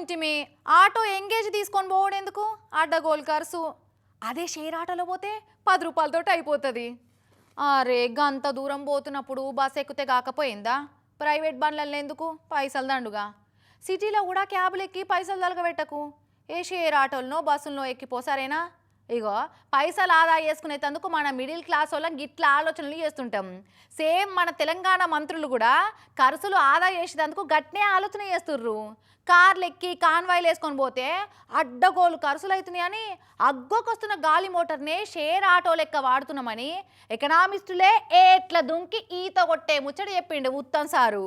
ఉంటిమి auto engage తీసుకొని పోవడం ఎందుకు అడ్డగోలు ఖర్చు అదే షేర్ ఆటోలో పోతే 10 రూపాయలతో అయిపోతుంది అరే గంత దూరం పోతున్నప్పుడు బస్ ఎక్కితే కాకపోయిందా ప్రైవేట్ బండ్లలో ఎందుకు పైసలు దండుగా సిటీలో కూడా క్యాబులు ఎక్కి పైసలు తలగబెట్టకు ఏ షేర్ ఆటోలనో బస్సుల్లో ఎక్కిపోసారేనా ఇగో పైసలు ఆదా చేసుకునేందుకు మన మిడిల్ క్లాస్ వాళ్ళం గిట్ల ఆలోచనలు చేస్తుంటాం సేమ్ మన తెలంగాణ మంత్రులు కూడా ఖర్చులు ఆదా చేసేందుకు గట్నే ఆలోచన చేస్తుర్రు కార్లు ఎక్కి కాన్వాయిలు వేసుకొని పోతే అడ్డగోలు ఖర్చులు అవుతున్నాయి అని అగ్గోకొస్తున్న గాలి మోటార్నే షేర్ ఆటో లెక్క వాడుతున్నామని ఎకనామిస్టులే ఎట్లా దుంకి ఈత కొట్టే ముచ్చట చెప్పిండు ఉత్తమ్ సారు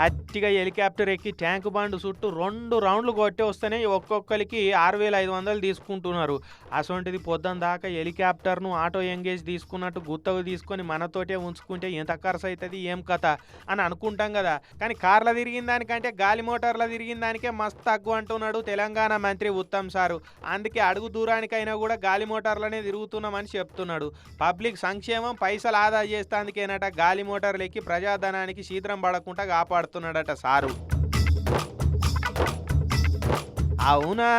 హట్టిగా హెలికాప్టర్ ఎక్కి ట్యాంక్ బండ్ చుట్టూ 2 రౌండ్లు కొట్టే వస్తేనే ఒక్కొక్కరికి 6,500 తీసుకుంటున్నారు అసొంటిది పొద్దున దాకా హెలికాప్టర్ను ఆటో ఎంగేజ్ తీసుకున్నట్టు గుత్తకు తీసుకొని మనతోటే ఉంచుకుంటే ఎంత ఖర్చు అవుతుంది ఏం కథ అని అనుకుంటాం కదా కానీ కార్ల తిరిగిన దానికంటే గాలి మోటార్ల తిరిగిన దానికే మస్తు తక్కువ అంటున్నాడు తెలంగాణ మంత్రి ఉత్తమ్ సారు అందుకే అడుగు దూరానికైనా కూడా గాలి మోటార్లనే తిరుగుతున్నామని చెప్తున్నాడు పబ్లిక్ సంక్షేమం పైసలు ఆదా చేస్తానికేనట గాలి మోటార్లు ఎక్కి ప్రజాధనానికి శీఘ్రం పడకుండా కాపాడుతున్నాడట సారు అవునా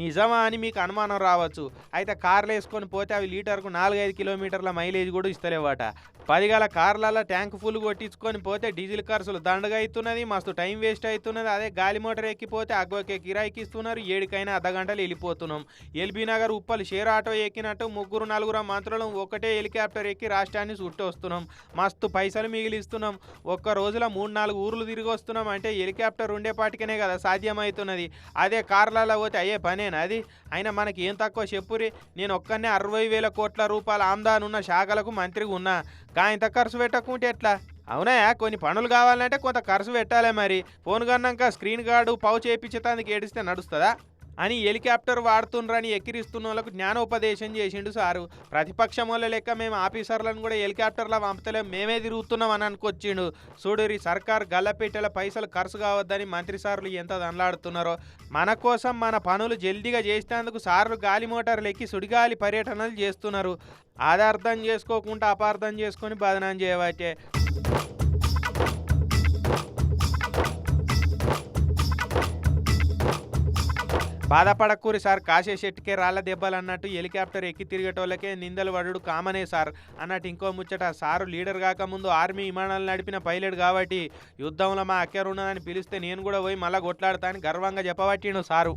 నిజమా అని మీకు అనుమానం రావచ్చు అయితే కార్లు వేసుకొని పోతే అవి లీటర్కు 4-5 కిలోమీటర్ల మైలేజ్ కూడా ఇస్తలేవట 10 గల కార్లలో ట్యాంక్ ఫుల్ కొట్టించుకొని పోతే డీజిల్ ఖర్చులు దండగా అవుతున్నది మస్తు టైం వేస్ట్ అవుతున్నది అదే గాలి మోటార్ ఎక్కిపోతే అగ్గోకే కిరాయికి ఇస్తున్నారు 7కైనా అర్ధగంటలు వెళ్ళిపోతున్నాం LB Nagar Uppal share auto ఎక్కినట్టు 3-4 మంత్రులం ఒకటే హెలికాప్టర్ ఎక్కి రాష్ట్రాన్ని చుట్టూ వస్తున్నాం మస్తు పైసలు మిగిలిస్తున్నాం ఒక్క రోజులో 3-4 ఊర్లు తిరిగి వస్తున్నాం అంటే హెలికాప్టర్ ఉండేపాటికనే కదా సాధ్యమవుతున్నది అదే కార్లలో పోతే అయ్యే పనేనా అది అయినా మనకి ఏం తక్కువ చెప్పురి నేను ఒక్కనే 60,000 కోట్ల రూపాయల ఆమ్దానున్న శాఖలకు మంత్రిగా ఉన్నా ఇంత ఖర్చు పెట్టకుంటే ఎట్లా అవునా కొన్ని పనులు కావాలంటే కొంత ఖర్చు పెట్టాలి మరి ఫోన్ కన్నాక స్క్రీన్ గార్డు పౌచ్ చేయించేందుకు ఏడిస్తే నడుస్తుందా అని హెలికాప్టర్ వాడుతుండ్రని ఎక్కిరిస్తున్న వాళ్ళకు జ్ఞానోపదేశం చేసిండు సారు ప్రతిపక్షం వాళ్ళ లెక్క మేము ఆఫీసర్లను కూడా హెలికాప్టర్లో పంపుతలేం మేమే తిరుగుతున్నాం అని అనుకొచ్చిండు చూడురి సర్కార్ గల్లపెట్టెల పైసలు ఖర్చు కావద్దని మంత్రి సార్లు ఎంత దండలాడుతున్నారో మన కోసం మన పనులు జల్దీగా చేసేందుకు సార్లు గాలి మోటార్లు ఎక్కి సుడిగాలి పర్యటనలు చేస్తున్నారు అది అర్థం చేసుకోకుండా అపార్థం చేసుకొని బదనాం చేయబట్టే బాధపడకూరి సార్ కాశే చెట్టుకే రాళ్ల దెబ్బలు అన్నట్టు హెలికాప్టర్ ఎక్కి తిరిగేటోళ్ళకే నిందలు పడుడు కామనే సార్ అన్నట్టు ఇంకో ముచ్చట సారు లీడర్ కాకముందు ఆర్మీ విమానాలు నడిపిన పైలట్ కాబట్టి యుద్ధంలో మా అక్కరున్నదని పిలిస్తే నేను కూడా పోయి మళ్ళా కొట్లాడతానని గర్వంగా చెప్పబట్టిండు సారు